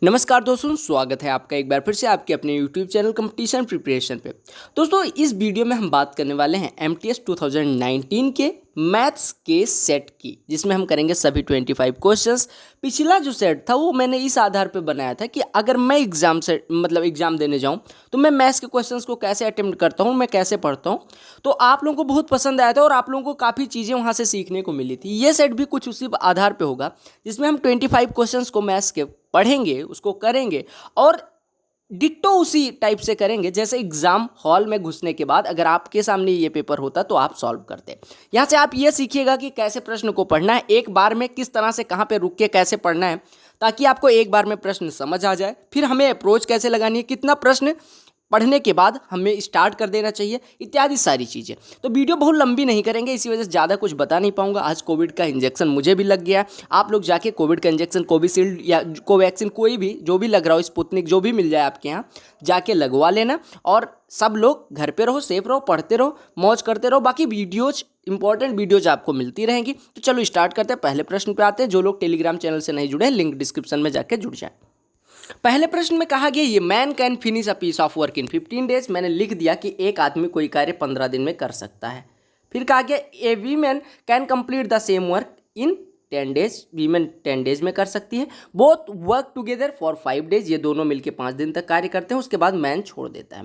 नमस्कार दोस्तों, स्वागत है आपका एक बार फिर से आपके अपने YouTube चैनल कंपटीशन प्रिपरेशन पे। दोस्तों, इस वीडियो में हम बात करने वाले हैं MTS 2019 के मैथ्स के सेट की, जिसमें हम करेंगे सभी 25 क्वेश्चंस। पिछला जो सेट था वो मैंने इस आधार पे बनाया था कि अगर मैं एग्जाम देने जाऊं तो मैं मैथ्स के क्वेश्चंस को कैसे अटेम्प्ट करता हूं, मैं कैसे पढ़ता हूं। तो आप लोगों को बहुत पसंद आया था और आप लोगों को काफ़ी चीज़ें वहाँ से सीखने को मिली थी। ये सेट भी कुछ उसी आधार पर होगा, जिसमें हम 25 क्वेश्चंस को मैथ्स के पढ़ेंगे, उसको करेंगे और डिट्टो उसी टाइप से करेंगे जैसे एग्जाम हॉल में घुसने के बाद अगर आपके सामने ये पेपर होता तो आप सॉल्व करते। यहाँ से आप ये सीखिएगा कि कैसे प्रश्न को पढ़ना है, एक बार में किस तरह से कहाँ पे रुक के कैसे पढ़ना है, ताकि आपको एक बार में प्रश्न समझ आ जाए। फिर हमें अप्रोच कैसे लगानी है, कितना प्रश्न पढ़ने के बाद हमें स्टार्ट कर देना चाहिए, इत्यादि सारी चीज़ें। तो वीडियो बहुत लंबी नहीं करेंगे, इसी वजह से ज़्यादा कुछ बता नहीं पाऊंगा। आज कोविड का इंजेक्शन मुझे भी लग गया। आप लोग जाके कोविड का इंजेक्शन कोविशील्ड या कोवैक्सीन कोई भी जो भी लग रहा हो, स्पुतनिक जो भी मिल जाए आपके यहाँ, जाके लगवा लेना। और सब लोग घर पे रहो, सेफ रहो, पढ़ते रहो, मौज करते रहो। बाकी वीडियोज इंपॉर्टेंट वीडियोज आपको मिलती रहेंगी। तो चलो स्टार्ट करते हैं। पहले प्रश्न पे आते हैं। जो लोग टेलीग्राम चैनल से नहीं जुड़े हैं, लिंक डिस्क्रिप्शन में जाके जुड़ जाए। पहले प्रश्न में कहा गया ये man can finish a piece of work in 15 days. मैंने लिख दिया कि एक आदमी कोई कार्य 15 दिन में कर सकता है। फिर कहा गया ए women can complete the same work in 10 days. Women 10 days में कर सकती है। Both work together for 5 days. ये दोनों मिलकर 5 दिन तक कार्य करते हैं। उसके बाद मैन छोड़ देता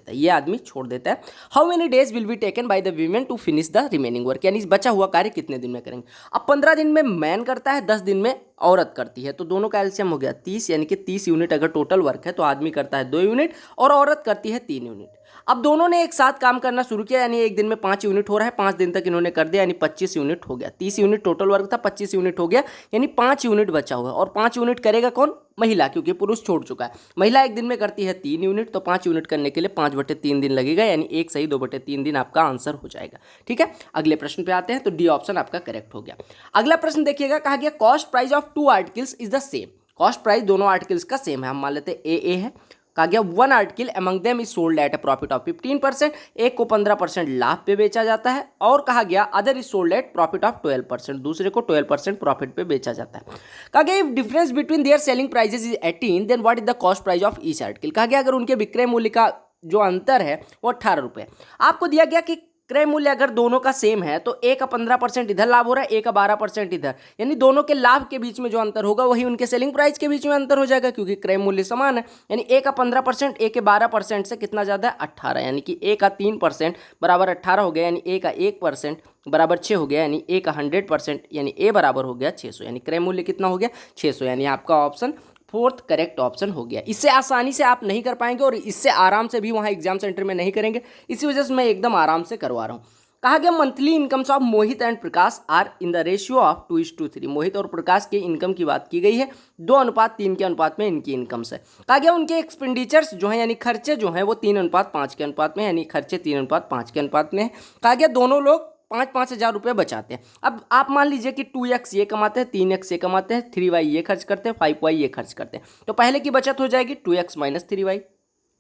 है, ये आदमी छोड़ देता है। How many days will be taken by the women to finish the remaining work. यानी बचा हुआ कार्य कितने दिन में करेंगे। अब 15 दिन में मैन करता है, 10 दिन में औरत करती है, तो दोनों का एलसीएम हो गया 30। यानी कि 30 यूनिट अगर टोटल वर्क है तो आदमी करता है 2 यूनिट और औरत करती है 3 यूनिट। अब दोनों ने एक साथ काम करना शुरू किया, यानी एक दिन में 5 यूनिट हो रहा है, 5 दिन तक इन्होंने कर दिया, यानी 25 यूनिट हो गया। 30 यूनिट टोटल वर्क था, 25 यूनिट हो गया, यानी 5 यूनिट बचा हुआ है। और 5 यूनिट करेगा कौन? महिला, क्योंकि पुरुष छोड़ चुका है। महिला एक दिन में करती है 3 यूनिट, तो 5 यूनिट करने के लिए 5/3 दिन लगेगा, यानी 1 सही 2/3 दिन आपका आंसर हो जाएगा। ठीक है, अगले प्रश्न पे आते हैं। तो डी ऑप्शन आपका करेक्ट हो गया। अगला प्रश्न देखिएगा, कहा गया cost price of 2 articles is the same. Cost price दोनों आर्टिकल्स का सेम है। हम मान लेते हैं ए है। कहा गया 1 article among them is sold at a profit of 15%। एक को 15% लाभ पे बेचा जाता है। और कहा गया other is sold at profit of 12%। दूसरे को 12% प्रॉफिट पे बेचा जाता है। कहा गया if difference between their selling prices is 18 then what is the cost price of each article. कहा गया अगर उनके विक्रय मूल्य का जो अंतर है वो 18 रुपये। आपको दिया गया कि क्रय मूल्य अगर दोनों का सेम है तो ए का 15% इधर लाभ हो रहा है, ए का 12% इधर, यानी दोनों के लाभ के बीच में जो अंतर होगा वही उनके सेलिंग प्राइस के बीच में अंतर हो जाएगा, क्योंकि क्रय मूल्य समान है। यानी ए का 15% ए के 12% से कितना ज़्यादा है? 18। यानी कि ए का 3% बराबर 18 हो गया, यानी ए का 1% बराबर 6 हो गया, यानी ए का 100% यानी ए बराबर हो गया 600। यानी क्रय मूल्य कितना हो गया? 600। यानी आपका ऑप्शन फोर्थ करेक्ट ऑप्शन हो गया। इससे आसानी से आप नहीं कर पाएंगे और इससे आराम से भी वहाँ एग्जाम सेंटर में नहीं करेंगे, इसी वजह से मैं एकदम आराम से करवा रहा हूँ। कहा गया monthly incomes of Mohit and Prakash are in the ratio of 2:3। Mohit और प्रकाश के इनकम की बात की गई है, 2:3 के अनुपात में इनकी इनकम्स है। कहा गया उनके एक्सपेंडिचर्स जो है यानी खर्चे जो हैं वो 3:5 के अनुपात में, यानी खर्चे 3:5 के अनुपात में है। कहा गया दोनों लोग 5-5 हज़ार रुपये बचाते हैं। अब आप मान लीजिए कि 2x ये कमाते हैं, 3x ये कमाते हैं, 3y ये खर्च करते हैं, 5y ये खर्च करते हैं। तो पहले की बचत हो जाएगी 2x - 3y,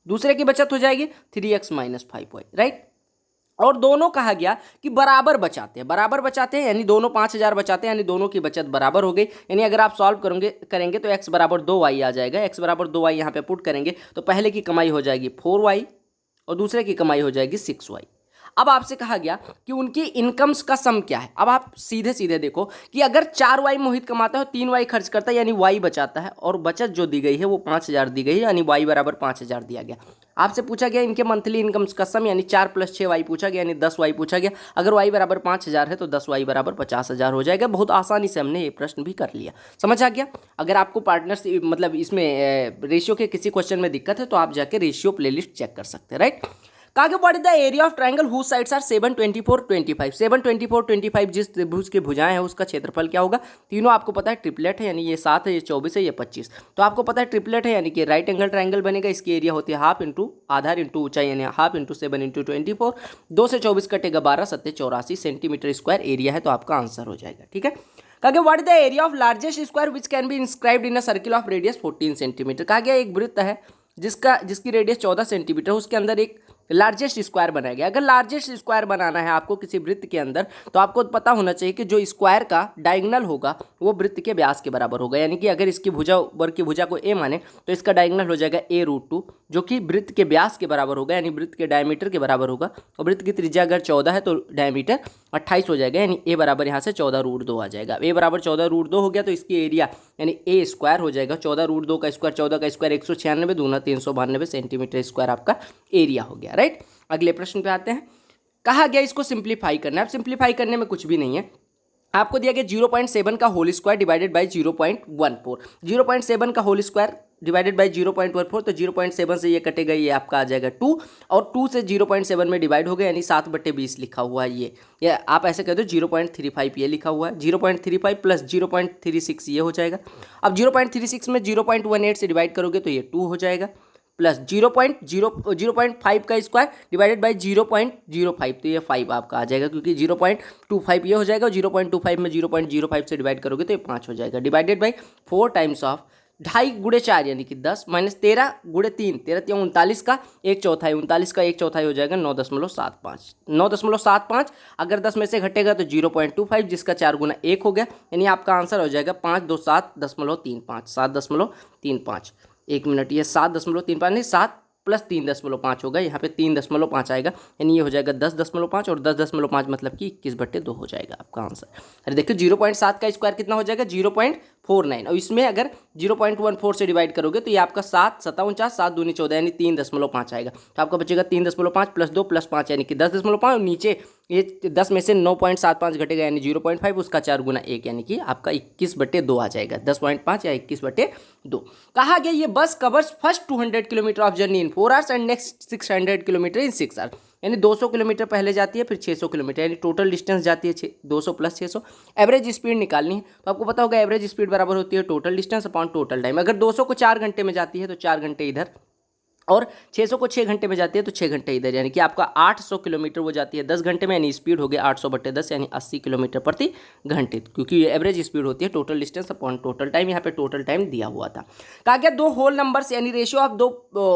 दूसरे की बचत हो जाएगी 3x - 5y, राइट। और दोनों कहा गया कि बराबर बचाते हैं, यानी दोनों 5,000 बचाते हैं, यानी दोनों की बचत बराबर हो गई। यानी अगर आप सॉल्व करेंगे तो x बराबर 2y आ जाएगा। x बराबर 2y यहाँ पे पुट करेंगे तो पहले की कमाई हो जाएगी 4y और दूसरे की कमाई हो जाएगी 6y। अब आपसे कहा गया कि उनकी इनकम्स का सम क्या है। अब आप सीधे सीधे देखो कि अगर 4y मोहित कमाता है और 3y खर्च करता है, यानी y बचाता है, और बचत जो दी गई है वो 5,000 दी गई है, यानी y बराबर 5,000 दिया गया। आपसे पूछा गया इनके मंथली इनकम्स का सम, यानी 4 + 6y पूछा गया, यानी 10y पूछा गया। अगर y बराबर 5,000 है तो 10y बराबर 50,000 हो जाएगा। बहुत आसानी से हमने ये प्रश्न भी कर लिया। समझ आ गया। अगर आपको पार्टनर्स इसमें रेशियो के किसी क्वेश्चन में दिक्कत है तो आप जाके रेशियो प्लेलिस्ट चेक कर सकते हैं, राइट। कहा गया what is the area of triangle whose sides are 7, 24, 25। 7, 24, 25 जिस त्रिभुज के भुजाएं हैं उसका क्षेत्रफल क्या होगा। तीनों आपको पता है ट्रिपलेट है, यानी ये 7 है, ये 24 है, ये 25। तो आपको पता है ट्रिपलेट है, यानी कि राइट एंगल ट्रायंगल बनेगा। इसकी एरिया होती है हाफ इंटू आधार इंटू ऊंचाई, यानी हाफ इंटू 7 इंटू 24। 2 से 24 कटेगा 12, 7 84 सेंटीमीटर स्क्वायर एरिया है, तो आपका आंसर हो जाएगा। ठीक है। कहा गया what is the area of largest square which can be inscribed in a circle of radius 14 centimetre. कहा गया एक वृत्त है जिसकी रेडियस 14 सेंटीमीटर, उसके अंदर एक लार्जेस्ट स्क्वायर बनाया गया। अगर लार्जेस्ट स्क्वायर बनाना है आपको किसी वृत्त के अंदर, तो आपको पता होना चाहिए कि जो स्क्वायर का डायगोनल होगा वो वृत्त के व्यास के बराबर होगा। यानी कि अगर इसकी भुजा, वर्ग की भुजा को a माने तो इसका डायगोनल हो जाएगा a√2, जो कि वृत्त के व्यास के बराबर होगा, यानी वृत्त के डायमीटर के बराबर होगा। और वृत्त की त्रिज्या अगर 14 है तो डायमीटर 28 हो जाएगा, यानी a बराबर यहाँ से 14√2 आ जाएगा। a बराबर 14√2 हो गया तो इसकी एरिया यानी a स्क्वायर हो जाएगा 14√2 का स्क्वायर, 14 का स्क्वायर 196, दूना 392 सेंटीमीटर स्क्वायर आपका एरिया हो गया। राइट, अगले प्रश्न पे आते हैं। कहा गया इसको सिंप्लीफाई करना है। अब सिंप्लीफाई करने में कुछ भी नहीं है, आपको दिया गया 0.7 का होल स्क्वायर डिवाइडेड बाई 0.14। 0.7 का होल स्क्वायर डिवाइडेड बाई 0.14, तो 0.7 से ये कटेगा, ये आपका आ जाएगा 2, और 2 से 0.7 में डिवाइड हो गया, यानी 7/20 लिखा हुआ है ये आप ऐसे कह दो 0.35 ये लिखा हुआ है। 0.35 प्लस 0.36 ये हो जाएगा। अब 0.36 में 0.18 से डिवाइड करोगे तो ये 2 हो जाएगा, प्लस 0.5 का स्क्वायर डिवाइडेड बाई 0.05, तो ये 5 आपका आ जाएगा, क्योंकि 0.25 ये हो जाएगा, और 0.25 में 0.05 से डिवाइड करोगे तो ये 5 हो जाएगा। डिवाइडेड बाई 4 टाइम्स ऑफ 2.5 गुणे 4 यानी कि 10 माइनस 13 गुणे 3, 13 39 का 1/4, 39 का 1/4 हो जाएगा 9.75। 9.75 अगर 10 में से घटेगा तो 0.25, जिसका 4 गुना 1 हो गया, यानी आपका आंसर हो जाएगा 5 2 7.35, 7.35। 1 मिनट, ये 7.35 नहीं, 7 प्लस 3.5 होगा, यहाँ पे 3.5 आएगा, यानी ये हो जाएगा 10.5, और 10.5 मतलब कि 21/2 हो जाएगा आपका आंसर। अरे देखिए 0.7 का स्क्वायर कितना हो जाएगा 0.49, और इसमें अगर 0.14 से डिवाइड करोगे तो ये आपका 7 7 49, 7 दूनी 14, यानी 3.5 आएगा। तो आपका बचेगा 3.5 प्लस 2 प्लस 5 यानी कि 10.5, और नीचे ये 10 में से 9.75 घटेगा, यानी 0.5, उसका 4 गुना 1 यानी कि आपका 21/2 आ जाएगा। 10.5 या 21/2। कहा गया ये बस covers first 200 kilometre of journey in 4 hours and next 600 kilometre in 6 hours, यानी 200 किलोमीटर पहले जाती है, फिर 600 किलोमीटर, यानी टोटल डिस्टेंस जाती है 200 प्लस 600। एवरेज स्पीड निकालनी है, तो आपको पता होगा एवरेज स्पीड बराबर होती है total distance upon total time. अगर 200 को 4 घंटे में जाती है तो 4 घंटे इधर, और 600 को 6 घंटे में जाती है तो 6 घंटे इधर, यानी कि आपका 800 किलोमीटर वो जाती है 10 घंटे में, यानी स्पीड हो गया 800/10, यानी 80 किलोमीटर प्रति घंटे, क्योंकि ये एवरेज स्पीड होती है total distance upon total time. यहाँ पे टोटल टाइम दिया हुआ था। कहा गया 2 होल नंबर्स यानी ratio of 2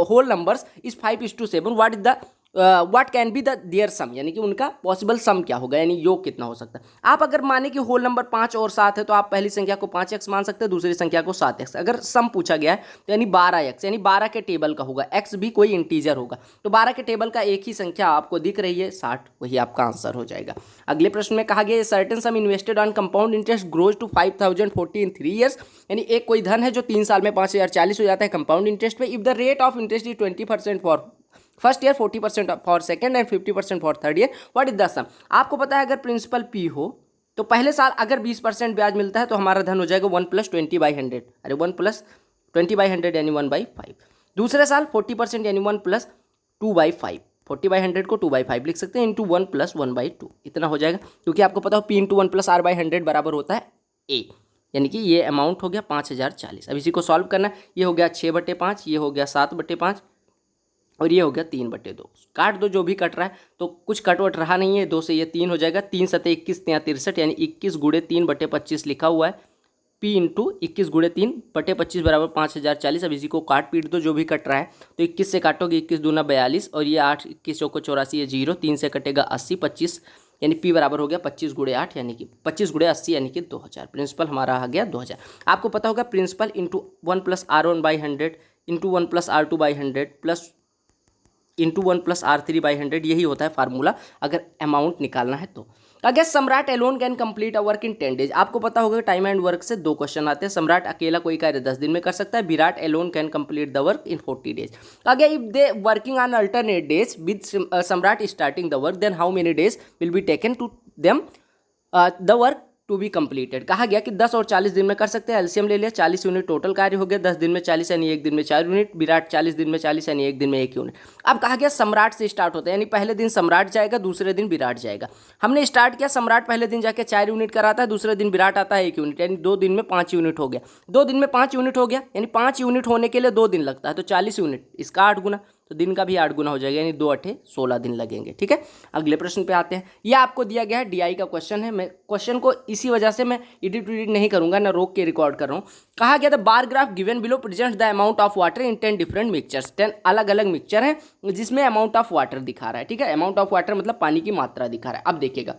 whole numbers is 5:7, what can be the their sum, यानी कि उनका पॉसिबल सम क्या होगा, यानी योग कितना हो सकता है। आप अगर माने कि होल नंबर 5 और 7 है तो आप पहली संख्या को 5x मान सकते हैं, दूसरी संख्या को 7x। अगर सम पूछा गया है तो यानी 12x, यानी 12 के टेबल का होगा, x भी कोई इंटीजर होगा, तो 12 के टेबल का एक ही संख्या आपको दिख रही है 60, वही आपका आंसर हो जाएगा। अगले प्रश्न में कहा गया certain sum invested on compound interest grows to 5040 in 3 years, यानी एक कोई धन है जो 3 साल में 5040 हो जाता है कंपाउंड इंटरेस्ट में। If the rate of interest is 20% for first year, 40% for second and 50% for third year, what is the sum. आपको पता है अगर प्रिंसिपल पी हो तो पहले साल अगर 20% ब्याज मिलता है तो हमारा धन हो जाएगा 1 + 20/100, अरे 1 + 20/100 यानी 1/5। दूसरे साल 40% यानी 1 + 2/5, 40/100 को 2/5 लिख सकते हैं, इंटू 1 + 1/2 इतना हो जाएगा, क्योंकि आपको पता हो P × 1 + R/100 बराबर होता है A, यानी कि ये अमाउंट हो गया 5040। अब इसी को सॉल्व करना, ये हो गया 6/5, ये हो गया 7/5, और ये हो गया 3/2। काट दो जो भी कट रहा है, तो कुछ कटवट रहा नहीं है, 2 से ये 3 हो जाएगा, 3 × 7 = 21, 3 × 63, यानी 21 × 3/25 लिखा हुआ है। P × 21 × 3/25 बराबर 5040। अब इसी को काट पीट दो जो भी कट रहा है, तो 21 से काटोगे 21 दूना 42, और ये 8 21 चौको 84, ये 0, 3 से कटेगा 80, 25, यानी P बराबर हो गया 25 × 8, यानी कि 25 × 80 यानी कि 2000। प्रिंसिपल हमारा आ गया 2000। आपको पता होगा principal into 1 + R1/100 into 1 + R2/100 plus into 1 + R3/100, यही होता है फार्मूला अगर अमाउंट निकालना है तो। अगर सम्राट Elon can complete a work in 10 days, आपको पता होगा टाइम एंड वर्क से 2 क्वेश्चन आते हैं। सम्राट अकेला कोई कार्य 10 दिन में कर सकता है, Virat alone can complete the work in 40 days. अगर if they working on alternate days with Samrat starting the work, then how many days will be taken to them the work to be completed. कहा गया कि 10 और 40 दिन में कर सकते हैं, एलसीएम ले लिया, 40 यूनिट टोटल कार्य हो गया, 10 दिन में 40 यानी 1 दिन में 4 यूनिट, विराट 40 दिन में 40 यानी 1 दिन में 1 यूनिट। अब कहा गया सम्राट से स्टार्ट होता है, यानी पहले दिन सम्राट जाएगा, दूसरे दिन विराट जाएगा। हमने स्टार्ट किया, सम्राट पहले दिन जाके 4 यूनिट कराता है, दूसरे दिन विराट आता है 1 यूनिट, यानी 2 दिन में 5 यूनिट हो गया। 2 दिन में 5 यूनिट हो गया, यानी 5 यूनिट होने के लिए 2 दिन लगता है, तो 40 यूनिट, इसका 8 गुना, तो दिन का भी 8 गुना हो जाएगा, यानी 2 8 16 दिन लगेंगे। ठीक है, अगले प्रश्न पे आते हैं। ये आपको दिया गया है डीआई का क्वेश्चन है। मैं क्वेश्चन को इसी वजह से मैं एडिट नहीं करूंगा, ना रोक के रिकॉर्ड कर रहा हूँ। कहा गया था bar graph given below presents the amount of water in 10 different mixtures. 10 अलग अलग मिक्सचर है जिसमें अमाउंट ऑफ वाटर दिखा रहा है। ठीक है, अमाउंट ऑफ वाटर मतलब पानी की मात्रा दिखा रहा है। अब देखिएगा,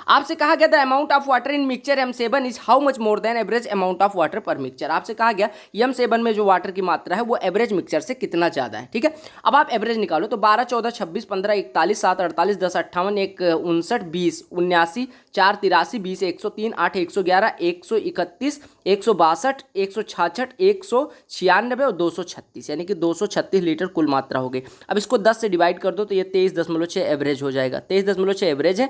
आपसे कहा गया the amount of water in mixture M7 is how much more than average amount of water पर मिक्सचर। आपसे कहा गया M7 में जो वाटर की मात्रा है वो एवरेज मिक्सचर से कितना ज्यादा है। ठीक है, अब आप एवरेज निकालो तो 12 14 26 15 41 7 48 10 58 1 59 20 79 4 83 20 103 8 111 131 162 166 196 और 236, यानी कि 236 लीटर कुल मात्रा हो गई। अब इसको 10 से डिवाइड कर दो तो ये 23.6 एवरेज हो जाएगा। 23.6 एवरेज है,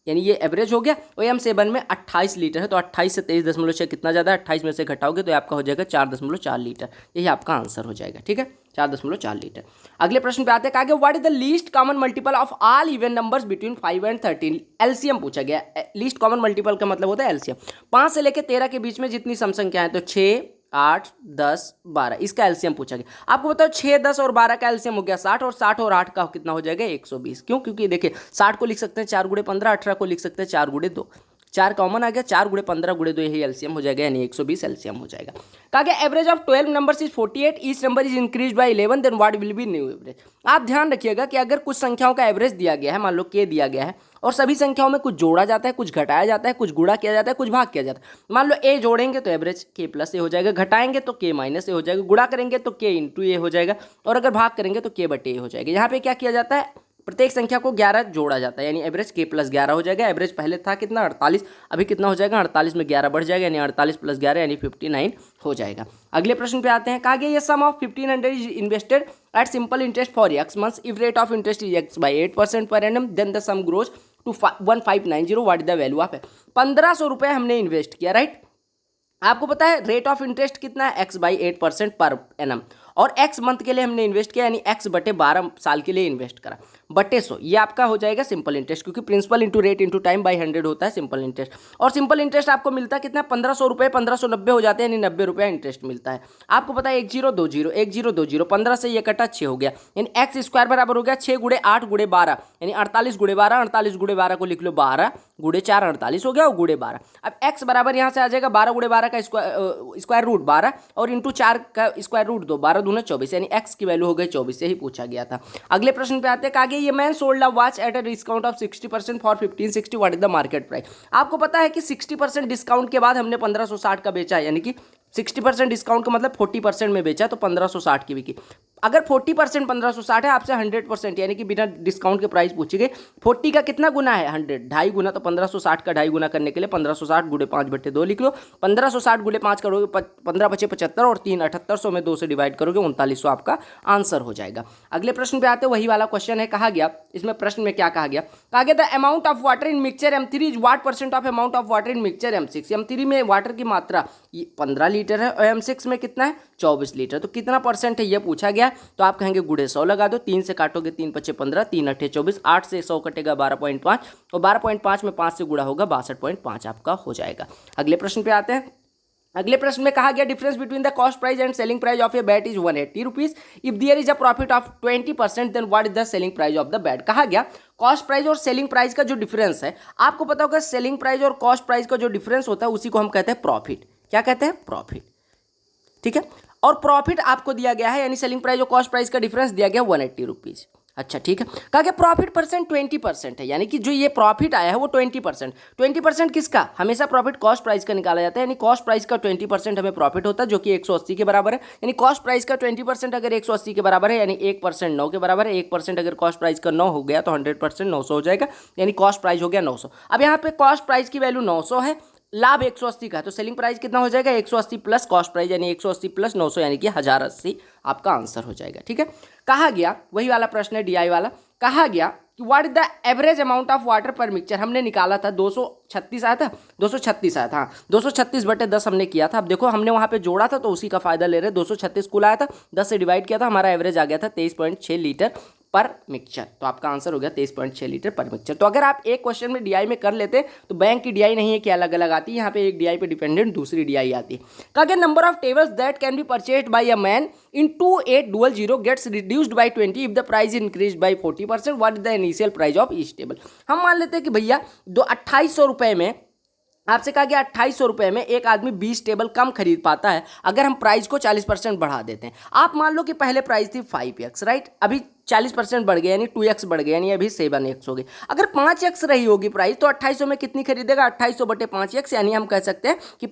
यानी ये एवरेज हो गया। और M7 में 28 लीटर है, तो 28 से 23.6 कितना ज़्यादा है, 28 में से घटाओगे तो आपका हो जाएगा 4.4 लीटर। यही आपका आंसर हो जाएगा। ठीक है, 4.4 लीटर। अगले प्रश्न पे आते हैं। कहा गया what is the least common multiple of all even numbers between 5 and 13। LCM पूछा गया। लीस्ट कॉमन मल्टीपल का मतलब होता है एलसीएम। 5 से लेकर 13 के बीच में जितनी सम संख्या है, तो 6 8 10 12, इसका एलसीएम पूछा गया। आपको बताओ 6 10 और 12 का एलसीएम हो गया 60, और 60 और 8 का कितना हो जाएगा 120। क्यों? क्योंकि देखिए 60 को लिख सकते हैं 4 गुणे 15, 18 को लिख सकते हैं 4 गुणे 2, 4 कॉमन आ गया, 4 गुणे 15 गुणे 2, यही एलसीएम हो जाएगा, यानी 120 एलसीएम हो जाएगा। कहा गया average of 12 numbers is 48, each number is increase by 11, then what will be new average. आप ध्यान रखिएगा कि अगर कुछ संख्याओं का एवरेज दिया गया है, मान लो k दिया गया है, और सभी संख्याओं में कुछ जोड़ा जाता है, कुछ घटाया जाता है, कुछ गुणा किया जाता है, कुछ भाग किया जाता है। मान लो a जोड़ेंगे तो एवरेज k प्लस ए हो जाएगा, घटाएंगे तो k माइनस ए हो जाएगा, गुणा करेंगे तो k इंटू ए हो जाएगा, और अगर भाग करेंगे तो k बटे ए हो जाएगा। यहाँ पे क्या किया जाता है, प्रत्येक संख्या को 11 जोड़ा जाता है, यानी एवरेज k प्लस 11 हो जाएगा। एवरेज पहले था कितना 48, अभी कितना हो जाएगा 48 में 11 बढ़ जाएगा, यानी 48 प्लस 11 यानी 59 हो जाएगा। अगले प्रश्न पे आते हैं। कहा गया ये sum of 1500 is invested at simple interest for x months, if rate of interest is x by 8% per annum, then the sum grows to 1590, what is the value of. 1500 रुपये हमने इन्वेस्ट किया, राइट। आपको पता है rate of interest कितना है, x by 8% per annum, और x month के लिए हमने इन्वेस्ट किया, यानी x बटे 12 साल के लिए इन्वेस्ट करा, बटे 100, ये आपका हो जाएगा सिंपल इंटरेस्ट, क्योंकि principal into rate into time by 100 होता है सिंपल इंटरेस्ट। और सिंपल इंटरेस्ट आपको मिलता है कितना, 1500 रुपये 1590 हो जाते हैं, यानी 90 रुपये इंटरेस्ट मिलता है। आपको पता है 1020 1020, 15 से ये कटा 6 हो गया, यानी एक्स स्क्वायर बराबर हो गया 6 गुणे 8 गुणे 12, यानी 48 गुणे 12, 48 गुणे 12 को लिख लो 12 गुणे 4 48 हो गया, और गुणे 12। अब x बराबर यहाँ से आ जाएगा 12 गुणे 12 का स्क्वायर रूट 12, और इंटू 4 का स्क्वायर रूट 2, 12 दूना 24, यानी x की वैल्यू हो गई 24, यही पूछा गया था। अगले प्रश्न पे आते हैं। आगे ये man sold a watch at a discount of 60% for 1560, what is the market price. आपको पता है कि 60% डिस्काउंट के बाद हमने 1560 का बेचा है, यानी कि 60% डिस्काउंट का मतलब 40% में बेचा, तो 1560 की बिकी। अगर 40% 1560 है, आपसे 100% यानी कि बिना डिस्काउंट के प्राइस पूछी गई। 40 का कितना गुना है 100, 2.5 गुना, तो 1560 का 2.5 गुना करने के लिए 1560 गुणे 5 बटे 2 लिख लो। 1560 गुणे 5 करोगे 15 बचे 75, और 3 7800 में 2 से डिवाइड करोगे 3900 आपका आंसर हो जाएगा। अगले प्रश्न पे आते हैं, वही वाला क्वेश्चन है। कहा गया इसमें प्रश्न में क्या कहा गया, कहा गया the amount of water in mixture M3 is what percent of amount of water in mixture M6। M3 में वाटर की मात्रा 15 लीटर है, और M6 में कितना है 24 लीटर, तो कितना परसेंट है ये पूछा गया। तो आप कहेंगे गुणे 100 लगा दो, 3 से काटोगे 3 पचे 15, 3 अट्ठे 24, 8 से 100 कटेगा 12.5, और 12.5 में 5 से गुणा होगा 62.5 आपका हो जाएगा। अगले प्रश्न पे आते हैं। अगले प्रश्न में कहा गया difference between the cost price and selling price of a bat is 180 rupees, if there is a profit of 20%, then what is the selling price of the bat. कहा गया कॉस्ट प्राइस और सेलिंग प्राइस का जो difference है, आपको पता होगा selling price और कॉस्ट प्राइस का जो डिफरेंस होता है उसी को हम कहते हैं प्रॉफिट। क्या कहते हैं? प्रॉफिट। ठीक है, और प्रॉफिट आपको दिया गया है, यानी सेलिंग प्राइस और कॉस्ट प्राइस का डिफरेंस दिया गया 180 रुपीज। अच्छा ठीक है, कहा गया प्रॉफिट परसेंट 20% है, यानी कि जो ये प्रॉफिट आया है वो 20%। 20% किसका? हमेशा प्रॉफिट कॉस्ट प्राइस का निकाला जाता है, यानी कॉस्ट प्राइस का 20% हमें प्रॉफिट होता है, जो कि 180 के बराबर है। यानी कॉस्ट प्राइस का 20% अगर 180 के बराबर है, यानी 1% 9 के बराबर है। 1% अगर कॉस्ट प्राइस का 9 हो गया तो 100% 900 हो जाएगा, यानी कॉस्ट प्राइस हो गया 900। अब यहाँ पे कॉस्ट प्राइस की वैल्यू 900 है, लाभ 180 का है, तो सेलिंग प्राइस कितना हो जाएगा 180 प्लस कॉस्ट प्राइस, यानी 180 प्लस 900, यानी कि 1080 आपका आंसर हो जाएगा। ठीक है, कहा गया वही वाला प्रश्न है डीआई वाला। कहा गया कि what is the average amount of water पर मिक्सचर। हमने निकाला था 236 आया था, 236 आया था, हाँ 236 बटे 10 हमने किया था। अब देखो हमने वहाँ पे जोड़ा था तो उसी का फायदा ले रहे, 236 कुल आया था, 10 से डिवाइड किया था, हमारा एवरेज आ गया था 23.6 लीटर पर मिक्सचर। तो आपका आंसर हो गया 23.6 लीटर पर मिक्सचर। तो अगर आप एक क्वेश्चन में डीआई में कर लेते तो बैंक की डीआई नहीं है कि अलग अलग आती है, यहाँ पे एक डीआई पे डिपेंडेंट दूसरी डीआई आती है। कहा गया number of tables that can be purchased by a man in 2800 gets reduced by 20 if the price increased by 40%, what is the initial price of each table. हम मान लेते हैं कि भैया 2800 रुपए में आपसे कहा गया 2800 रुपये में एक आदमी 20 टेबल कम खरीद पाता है अगर हम प्राइस को 40% बढ़ा देते हैं। आप मान लो कि पहले प्राइस थी 5x, राइट, अभी 40% बढ़ गया यानी 2x बढ़ गया यानी अभी 7x हो गई। अगर 5x रही होगी प्राइस तो 2800 में कितनी खरीदेगा, 2800 बटे 5x, यानी हम कह सकते हैं कि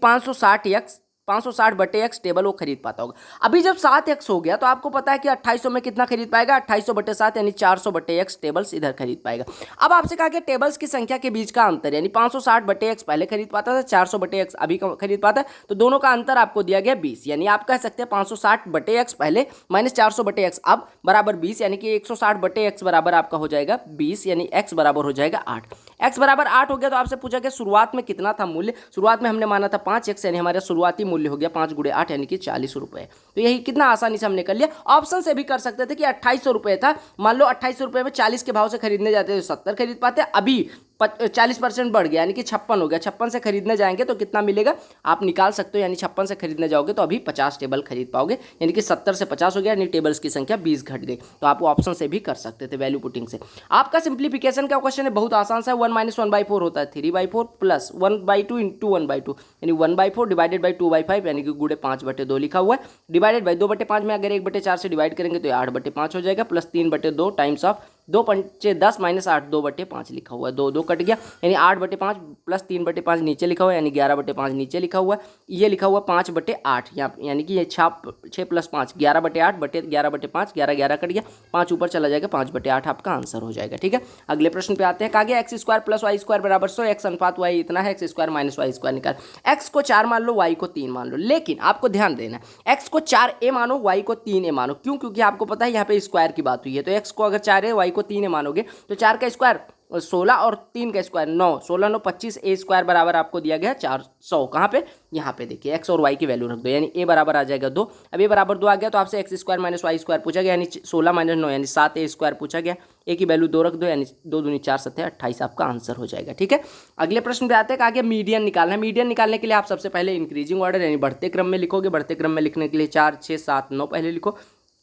560 बटे x टेबल वो खरीद पाता होगा। अभी जब 7x हो गया तो आपको पता है कि 2800 में कितना खरीद पाएगा, 2800 बटे 7 यानी 400 बटे x टेबल्स इधर खरीद पाएगा। अब आपसे कहा कि टेबल्स की संख्या के बीच का अंतर यानी 560 बटे x पहले खरीद पाता था, 400 बटे x अभी खरीद पाता है, तो दोनों का अंतर आपको दिया गया 20, यानी आप कह सकते हैं 560 बटे x पहले माइनस 400 बटे x अब बराबर 20, यानी कि 160 बटे x बराबर आपका हो जाएगा 20, यानी x बराबर हो जाएगा 8। x बराबर 8 हो गया तो आपसे पूछा गया शुरुआत में कितना था मूल्य, शुरुआत में हमने माना था 5x, यानी हमारा शुरुआती मूल्य हो गया 5 गुणे 8 यानी कि 40 रुपए। तो यही कितना आसानी से हमने कर लिया। ऑप्शन से भी कर सकते थे कि 2800 रुपए था, मान लो 2800 रुपए में 40 के भाव से खरीदने जाते तो 70 खरीद पाते, अभी 40% बढ़ गया यानी कि 56 हो गया, 56 से खरीदने जाएंगे तो कितना मिलेगा आप निकाल सकते हो, यानी 56 से खरीदने जाओगे तो अभी 50 टेबल खरीद पाओगे, यानी कि 70 से 50 हो गया, यानी टेबल्स की संख्या 20 घट गई। तो आप ऑप्शन से भी कर सकते थे वैल्यू पुटिंग से। आपका सिंप्लीफिकेशन का क्वेश्चन है, बहुत आसान सा है। 1 - 1/4 होता है 3/4 प्लस 1/2 इंटू 1/2 यानी 1/4 डिवाइडेड बाई 2/5 यानी कि गुणे 5/2 लिखा हुआ है, डिवाइडेड बाई 2/5 में अगर 1/4 से डिवाइड करेंगे तो 8/5 हो जाएगा, प्लस 3/2 टाइम्स ऑफ 2 पंचे 10 माइनस 8 2/5 लिखा हुआ है, 2 कट गया यानी 8/5 प्लस 3/5 नीचे लिखा हुआ है यानी 11/5 नीचे लिखा हुआ है, ये लिखा हुआ 5/8 यहाँ यानी कि ये 6 प्लस 5 11/8 बटे 11/5 11 कट गया, 5 ऊपर चला जाएगा, 5/8 आपका आंसर हो जाएगा। ठीक है, अगले प्रश्न पे आते हैं। कहा गया x² + y² बराबर 100, x अनुपात y इतना है, x² - y² निकाल। x को 4 मान लो, y को 3 मान लो, लेकिन आपको ध्यान देना है x को 4a मानो, y को 3a मानो। क्यों? क्योंकि आपको पता है यहाँ पे स्क्वायर की बात हुई है, तो x को अगर 4 है y को 3 मानोगे तो 4 का स्क्वायर 16 और 3 का स्क्वायर 9, 16 9 25, a² बराबर आपको दिया गया 400। कहाँ पे? यहाँ पे देखिए x और y की वैल्यू रख दो, यानी a बराबर आ जाएगा 2। अब a बराबर 2 आ गया तो आपसे x² - y² पूछा गया, यानी 16 - 9 यानी 7a² पूछा गया, a की वैल्यू 2 रख दो, यानी 2 दूनी 4 7 28 आपका आंसर हो जाएगा। ठीक है, अगले प्रश्न पे आते हैं। आगे मीडियन निकालना है। मीडियन निकालने के लिए आप सबसे पहले इंक्रीजिंग ऑर्डर यानी बढ़ते क्रम में लिखोगे। बढ़ते क्रम में लिखने के लिए 4 6 7 9 पहले लिखो,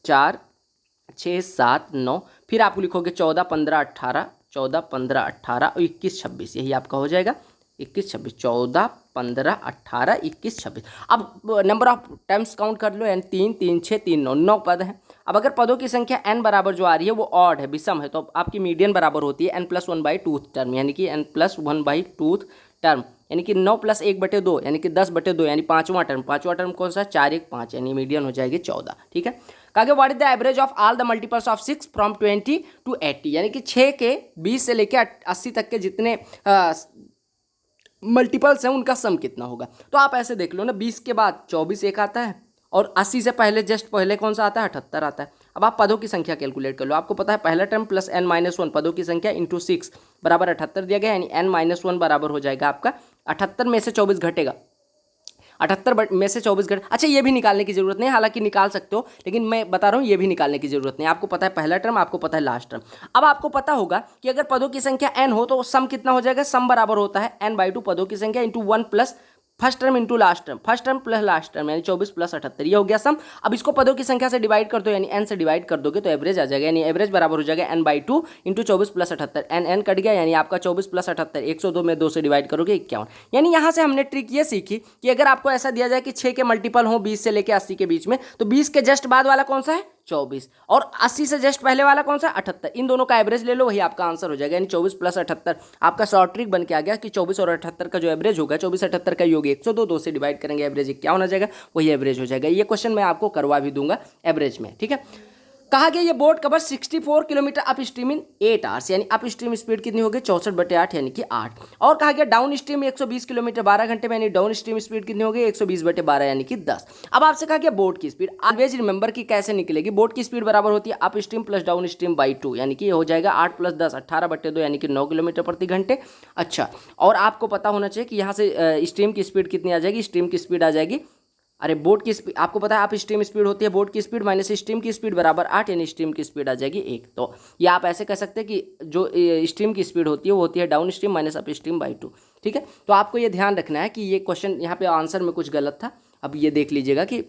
4 6 7 9, फिर आप लिखोगे 14 15 18, 14 15 18 और 21 26, यही आपका हो जाएगा 21 26, 14 15 18 21 26। अब नंबर ऑफ टाइम्स काउंट कर लो, यानी 3 3 6 3 9, 9 पद हैं। अब अगर पदों की संख्या n बराबर जो आ रही है वो ऑड है, विषम है, तो आपकी मीडियन बराबर होती है n+1/2 टर्म, यानी कि n+1/2 टर्म, यानी कि 9 + 1/2 यानी कि 10/2, यानी पाँचवां टर्म। पाँचवां टर्म कौन सा? 4 1 5, यानी मीडियन हो जाएगी 14। ठीक है, कहा गया what is the average of all the multiples of 6 from 20 to 80, यानी कि 6 के 20 से लेकर 80 तक के जितने मल्टीपल्स हैं उनका सम कितना होगा। तो आप ऐसे देख लो ना, 20 के बाद 24 एक आता है और 80 से पहले जस्ट पहले कौन सा आता है? 78 आता है। अब आप पदों की संख्या कैलकुलेट कर लो, आपको पता है पहला टर्म प्लस n-1 पदों की संख्या इंटू 6 बराबर 78 दिया गया, यानी n-1 बराबर हो जाएगा आपका 78 में से 24 घटेगा, 78 में से 24 घट। अच्छा, ये भी निकालने की जरूरत नहीं, हालांकि निकाल सकते हो, लेकिन मैं बता रहा हूँ ये भी निकालने की जरूरत नहीं। आपको पता है पहला टर्म, आपको पता है लास्ट टर्म। अब आपको पता होगा कि अगर पदों की संख्या n हो तो सम कितना हो जाएगा? सम बराबर होता है n/2 पदों की संख्या into 1 plus first term into last term, first term plus last term, यानी 24 + 78, ये हो गया सम। अब इसको पदों की संख्या से डिवाइड कर दो, यानी n से डिवाइड कर दोगे तो एवरेज आ जाएगा, यानी एवरेज बराबर हो जाएगा n/2 इंटू 24 + 78, n कट गया, यानी आपका 24 + 78 102 में 2 से डिवाइड करोगे 51। यानी यहाँ से हमने ट्रिक ये सीखी कि अगर आपको ऐसा दिया जाए कि 6 के मल्टीपल हो 20 से लेकर 80 के बीच में, तो 20 के जस्ट बाद वाला कौन सा है? 24, और 80 से जस्ट पहले वाला कौन सा? 78। इन दोनों का एवरेज ले लो, वही आपका आंसर हो जाएगा, यानी 24 + 78 आपका शॉर्ट ट्रिक बन के आ गया कि 24 और 78 का जो एवरेज होगा, 24 78 का योग 102, 2 से डिवाइड करेंगे एवरेज क्या होना जाएगा? वही एवरेज हो जाएगा। ये क्वेश्चन मैं आपको करवा भी दूंगा एवरेज में। ठीक है, कहा गया ये boat cover 64 kilometre up stream in 8 hours, यानी अप स्ट्रीम स्पीड कितनी होगी? 64/8 यानी कि 8। और कहा गया डाउन स्ट्रीम 120 किलोमीटर 12 घंटे में, यानी डाउन स्ट्रीम स्पीड कितनी होगी? 120/12 यानी कि 10। अब आपसे कहा गया बोट की स्पीड, ऑलवेज रिमेंबर की कैसे निकलेगी? बोट की स्पीड बराबर होती है up stream plus down stream by 2, यानी कि ये हो जाएगा 8 + 10 18/2 यानी कि 9 किलोमीटर प्रति घंटे। अच्छा, और आपको पता होना चाहिए कि यहाँ से स्ट्रीम की स्पीड कितनी आ जाएगी? स्ट्रीम की स्पीड आ जाएगी अरे बोर्ड की स्पीड आपको पता है, आप स्ट्रीम स्पीड होती है बोर्ड की स्पीड माइनस स्ट्रीम की स्पीड बराबर 8, यानी स्ट्रीम की स्पीड आ जाएगी 1। तो ये आप ऐसे कह सकते हैं कि जो स्ट्रीम की स्पीड होती है वो होती है down stream minus up stream by 2। ठीक है, तो आपको ये ध्यान रखना है कि ये क्वेश्चन यहाँ पे आंसर में कुछ गलत था। अब ये देख लीजिएगा कि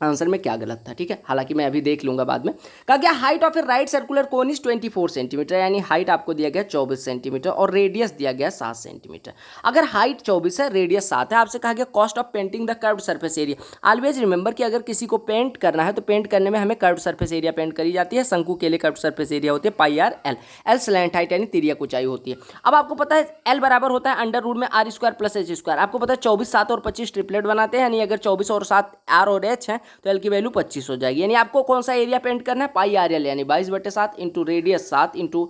आंसर में क्या गलत था। ठीक है, हालांकि मैं अभी देख लूंगा बाद में। कहा गया height of A right circular cone is 24 centimetre, यानी हाइट आपको दिया गया 24 सेंटीमीटर और रेडियस दिया गया 7 सेंटीमीटर। अगर हाइट 24 है, रेडियस 7 है, आपसे कहा गया cost of painting the curved surface area. Always remember कि अगर किसी को पेंट करना है तो पेंट करने में हमें कर्व्ड सरफेस एरिया पेंट करी जाती है। शंकु के लिए कर्व्ड सरफेस एरिया होती है pi R L. L slant height यानी तिर्यक ऊंचाई होती है। अब आपको पता है एल बराबर होता है अंडर रूट में r square plus h square. आपको पता है 24, 7 और 25 ट्रिपलेट बनाते हैं, यानी अगर 24 और 7 आर और एच है तो एल की वैल्यू 25 हो जाएगी। यानी आपको कौन सा एरिया पेंट करना है, पाई आर एल, यानी 22/7 इंटू रेडियस 7 इंटू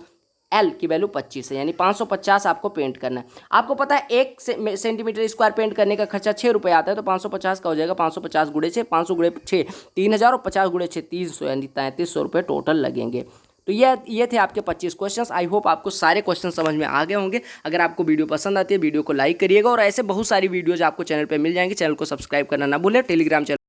एल की वैल्यू 25 है, यानी 550 आपको पेंट करना है। आपको पता है 1 सेंटीमीटर स्क्वायर पेंट करने का खर्चा 6 रुपये आता है, तो 550 का हो जाएगा 550 गुणे 6, 500 गुणे 6 3000 और 50 गुणे 6 300, यानी 3300 रुपये टोटल लगेंगे। तो ये थे आपके 25 क्वेश्चंस। आई होप आपको सारे क्वेश्चन समझ में आ गए होंगे। अगर आपको वीडियो पसंद आती है वीडियो को लाइक करिएगा और ऐसे बहुत सारी वीडियोज आपको चैनल पे मिल जाएंगे। चैनल को सब्सक्राइब करना ना भूलें। Telegram channel